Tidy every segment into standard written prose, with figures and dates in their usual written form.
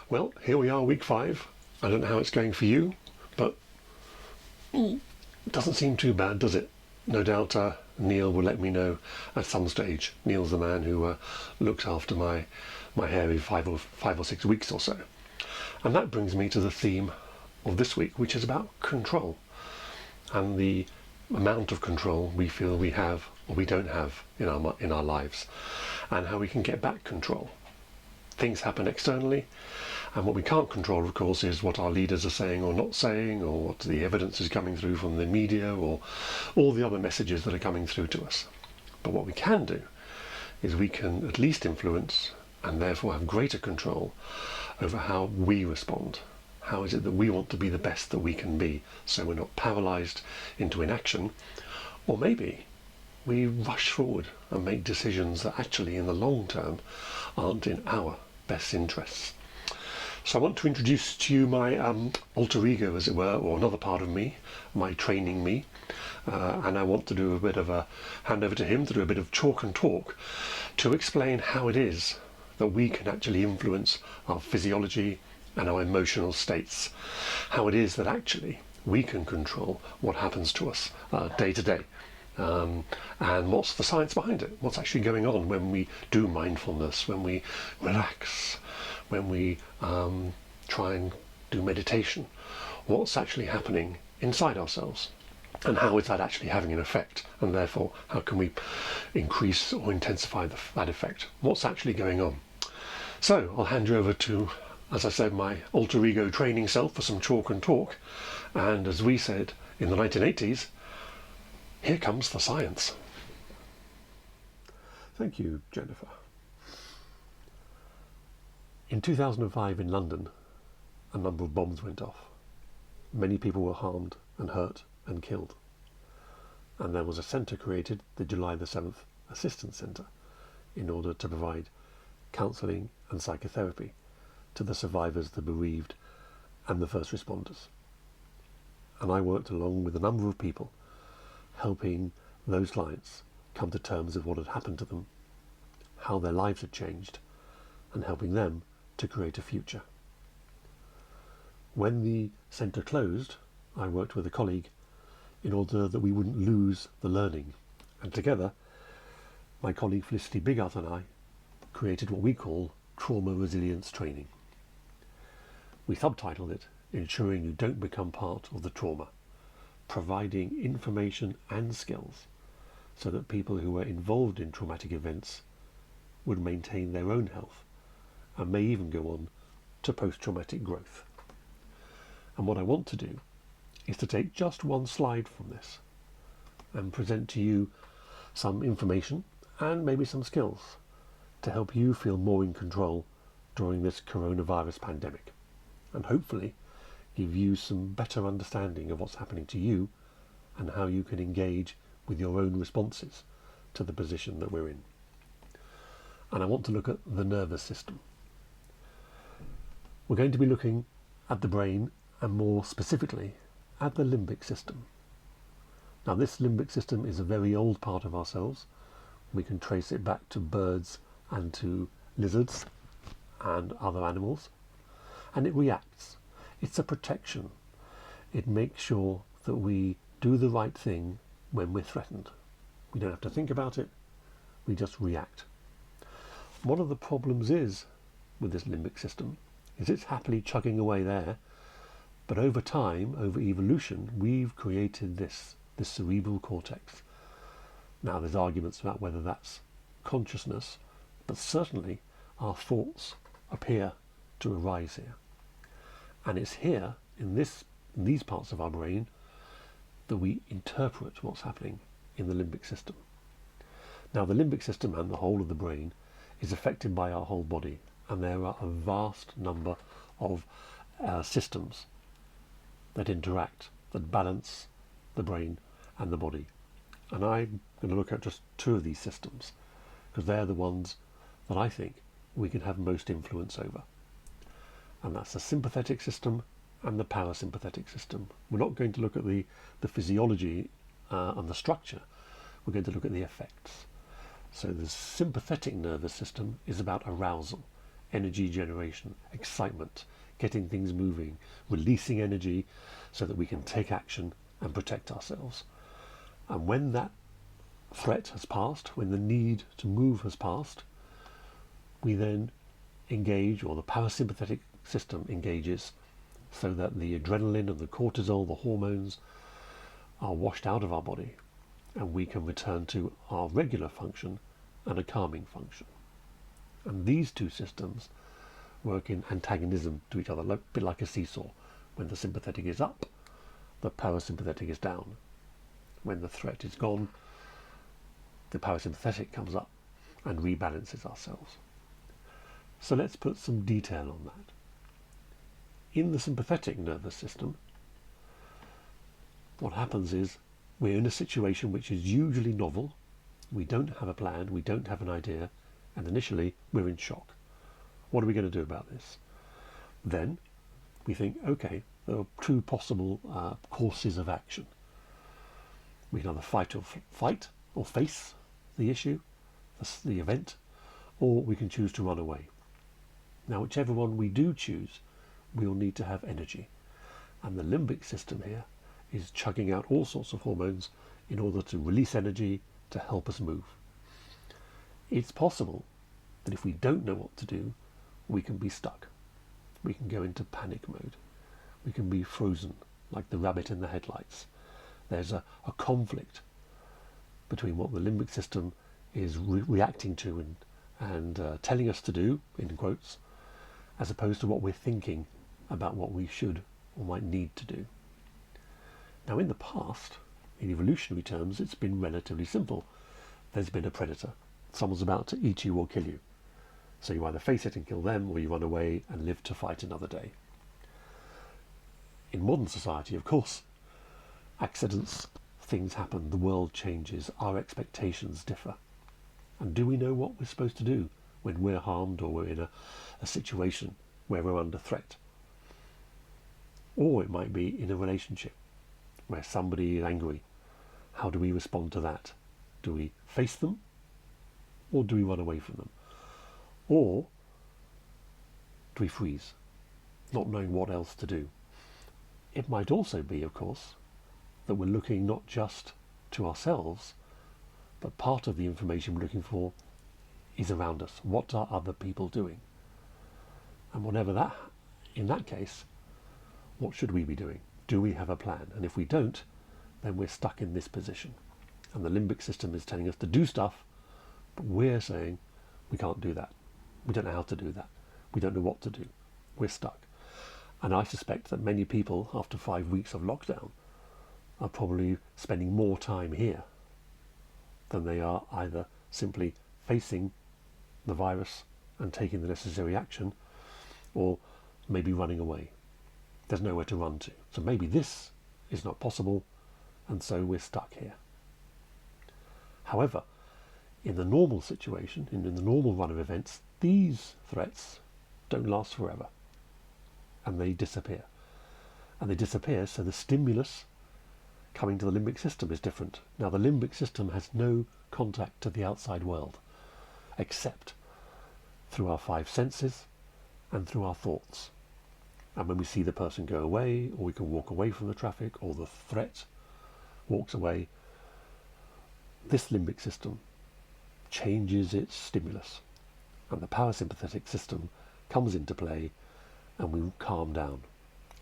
Well, here we are, week 5. I don't know how it's going for you, but it doesn't seem too bad, does it? No doubt Neil will let me know at some stage. Neil's the man who looks after my hair every 5 or 6 weeks or so. And that brings me to the theme of this week, which is about control and the amount of control we feel we have or we don't have in our lives, and how we can get back control. Things happen externally, and what we can't control, of course, is what our leaders are saying or not saying, or what the evidence is coming through from the media, or all the other messages that are coming through to us. But what we can do is we can at least influence, and therefore have greater control over how we respond. How is it that we want to be the best that we can be, so we're not paralyzed into inaction, or maybe we rush forward and make decisions that actually in the long term aren't in our best interests. So I want to introduce to you my alter ego, as it were, or another part of me, my training me, and I want to do a bit of a hand over to him to do a bit of chalk and talk to explain how it is that we can actually influence our physiology and our emotional states, how it is that actually we can control what happens to us day to day. And what's the science behind it? What's actually going on when we do mindfulness, when we relax, when we try and do meditation? What's actually happening inside ourselves? And how is that actually having an effect? And therefore, how can we increase or intensify that effect? What's actually going on? So I'll hand you over to, as I said, my alter ego training self for some chalk and talk. And as we said in the 1980s, here comes the science. Thank you, Jennifer. In 2005 in London, a number of bombs went off. Many people were harmed and hurt and killed. And there was a centre created, the July the 7th Assistance Centre, in order to provide counselling and psychotherapy to the survivors, the bereaved and the first responders. And I worked along with a number of people helping those clients come to terms with what had happened to them, how their lives had changed, and helping them to create a future. When the centre closed, I worked with a colleague in order that we wouldn't lose the learning, and together my colleague Felicity Bigart and I created what we call trauma resilience training. We subtitled it Ensuring You Don't Become Part of the Trauma, providing information and skills so that people who were involved in traumatic events would maintain their own health and may even go on to post-traumatic growth. And what I want to do is to take just one slide from this and present to you some information and maybe some skills to help you feel more in control during this coronavirus pandemic, and hopefully give you some better understanding of what's happening to you and how you can engage with your own responses to the position that we're in. And I want to look at the nervous system. We're going to be looking at the brain, and more specifically at the limbic system. Now, this limbic system is a very old part of ourselves. We can trace it back to birds and to lizards and other animals, and it reacts. It's a protection. It makes sure that we do the right thing when we're threatened. We don't have to think about it, we just react. One of the problems is with this limbic system is it's happily chugging away there, but over time, over evolution, we've created this cerebral cortex. Now there's arguments about whether that's consciousness, but certainly our thoughts appear to arise here. And it's here, in these parts of our brain, that we interpret what's happening in the limbic system. Now the limbic system and the whole of the brain is affected by our whole body, and there are a vast number of systems that interact, that balance the brain and the body. And I'm going to look at just 2 of these systems, because they're the ones that I think we can have most influence over. And that's the sympathetic system and the parasympathetic system. We're not going to look at the physiology and the structure, we're going to look at the effects. So the sympathetic nervous system is about arousal. energy generation, excitement, getting things moving, releasing energy so that we can take action and protect ourselves. And when that threat has passed, when the need to move has passed, we then engage, or the parasympathetic system engages, so that the adrenaline and the cortisol, the hormones, are washed out of our body, and we can return to our regular function and a calming function. And these two systems work in antagonism to each other, a bit like a seesaw. When the sympathetic is up, the parasympathetic is down. When the threat is gone, the parasympathetic comes up and rebalances ourselves. So let's put some detail on that. In the sympathetic nervous system, what happens is we're in a situation which is usually novel. We don't have a plan, we don't have an idea, and initially we're in shock. What are we going to do about this? Then we think, okay, there are two possible courses of action. We can either fight or face the issue, the event, or we can choose to run away. Now, whichever one we do choose, we'll need to have energy. And the limbic system here is chugging out all sorts of hormones in order to release energy to help us move. It's possible that if we don't know what to do, we can be stuck. We can go into panic mode. We can be frozen, like the rabbit in the headlights. There's a conflict between what the limbic system is reacting to and telling us to do, in quotes, as opposed to what we're thinking about what we should or might need to do. Now, in the past, in evolutionary terms, it's been relatively simple. There's been a predator. Someone's about to eat you or kill you. So you either face it and kill them, or you run away and live to fight another day. In modern society, of course, accidents, things happen, the world changes, our expectations differ. And do we know what we're supposed to do when we're harmed or we're in a situation where we're under threat? Or it might be in a relationship where somebody is angry. How do we respond to that? Do we face them, or do we run away from them? Or do we freeze, not knowing what else to do? It might also be, of course, that we're looking not just to ourselves, but part of the information we're looking for is around us. What are other people doing? And whatever that, in that case, what should we be doing? Do we have a plan? And if we don't, then we're stuck in this position. And the limbic system is telling us to do stuff, but we're saying we can't do that. We don't know how to do that. We don't know what to do. We're stuck. And I suspect that many people, after 5 weeks of lockdown, are probably spending more time here than they are either simply facing the virus and taking the necessary action, or maybe running away. There's nowhere to run to. So maybe this is not possible, and so we're stuck here. However, in the normal situation, in the normal run of events, these threats don't last forever, and they disappear. And they disappear, so the stimulus coming to the limbic system is different. Now, the limbic system has no contact to the outside world, except through our 5 senses and through our thoughts. And when we see the person go away, or we can walk away from the traffic, or the threat walks away, this limbic system changes its stimulus, and the parasympathetic system comes into play, and we calm down.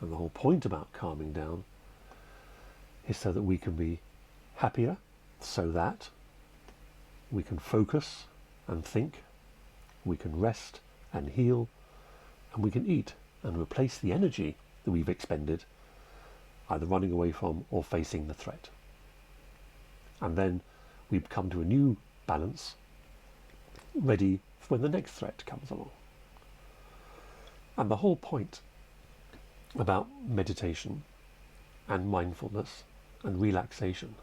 And the whole point about calming down is so that we can be happier, so that we can focus and think, we can rest and heal, and we can eat and replace the energy that we've expended either running away from or facing the threat. And then we come to a new balance, ready for when the next threat comes along. And the whole point about meditation and mindfulness and relaxation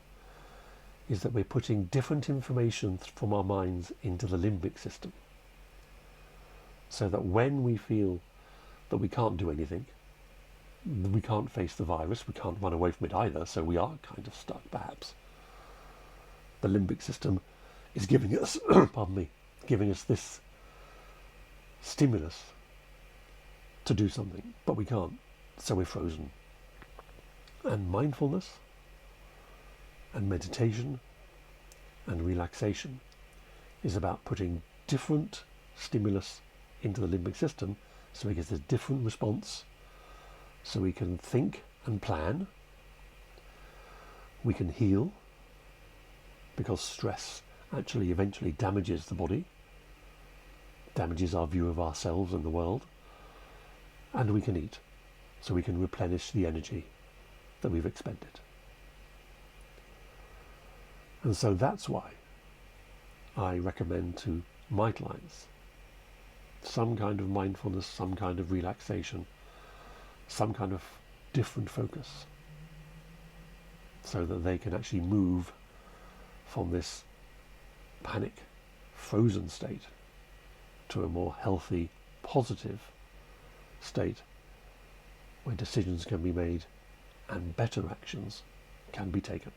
is that we're putting different information from our minds into the limbic system, so that when we feel that we can't do anything, we can't face the virus, we can't run away from it either, so we are kind of stuck perhaps, the limbic system is giving us pardon me, giving us this stimulus to do something, but we can't, so we're frozen. And mindfulness and meditation and relaxation is about putting different stimulus into the limbic system so it gets a different response, so we can think and plan, we can heal, because stress actually eventually damages the body, damages our view of ourselves and the world, and we can eat, so we can replenish the energy that we've expended. And so that's why I recommend to my clients some kind of mindfulness, some kind of relaxation, some kind of different focus, so that they can actually move from this panic, frozen state to a more healthy, positive state where decisions can be made and better actions can be taken.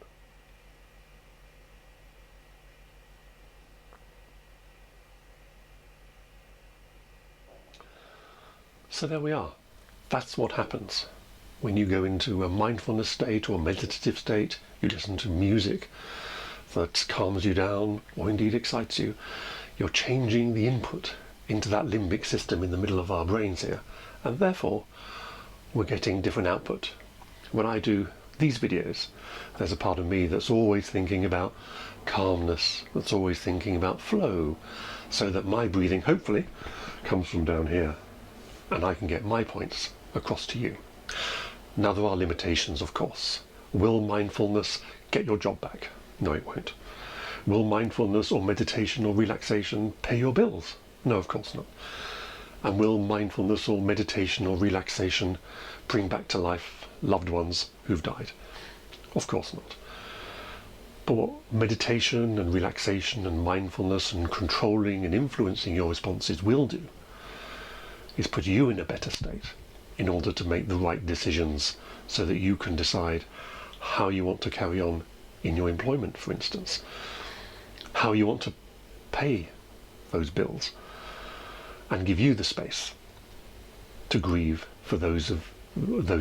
So there we are. That's what happens when you go into a mindfulness state or meditative state. You listen to music that calms you down or indeed excites you. You're changing the input into that limbic system in the middle of our brains here, and therefore we're getting different output. When I do these videos, there's a part of me that's always thinking about calmness, that's always thinking about flow, so that my breathing hopefully comes from down here and I can get my points across to you. Now there are limitations, of course. Will mindfulness get your job back? No, it won't. Will mindfulness or meditation or relaxation pay your bills? No, of course not. And will mindfulness or meditation or relaxation bring back to life loved ones who've died? Of course not. But what meditation and relaxation and mindfulness and controlling and influencing your responses will do is put you in a better state in order to make the right decisions, so that you can decide how you want to carry on in your employment, for instance, how you want to pay those bills, and give you the space to grieve for those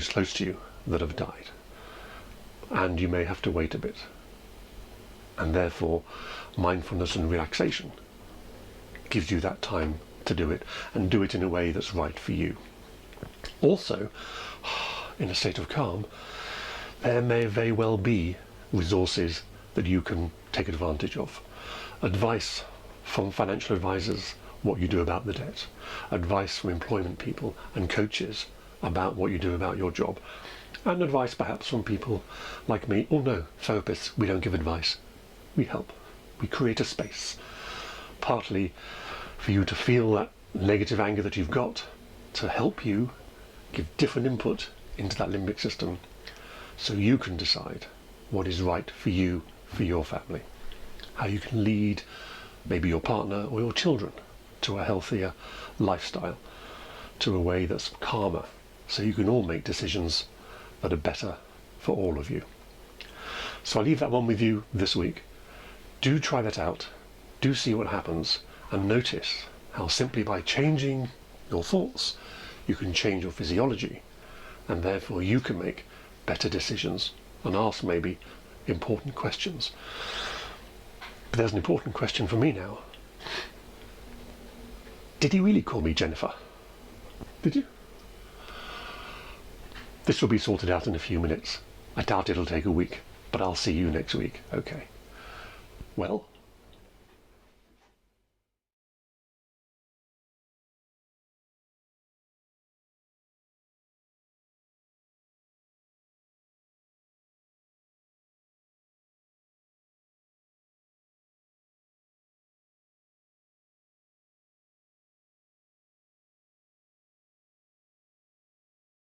close to you that have died. And you may have to wait a bit, and therefore mindfulness and relaxation gives you that time to do it, and do it in a way that's right for you. Also, in a state of calm, there may very well be resources that you can take advantage of. Advice from financial advisors, what you do about the debt. Advice from employment people and coaches about what you do about your job. And advice perhaps from people like me. Oh no, therapists, we don't give advice. We help. We create a space. Partly for you to feel that negative anger that you've got, to help you give different input into that limbic system, so you can decide what is right for you, for your family. How you can lead maybe your partner or your children to a healthier lifestyle, to a way that's calmer, so you can all make decisions that are better for all of you. So I'll leave that one with you this week. Do try that out. Do see what happens, and notice how simply by changing your thoughts, you can change your physiology, and therefore you can make better decisions and ask maybe important questions. But there's an important question for me now. Did he really call me Jennifer? Did you? This will be sorted out in a few minutes. I doubt it'll take a week, but I'll see you next week. Okay. Well,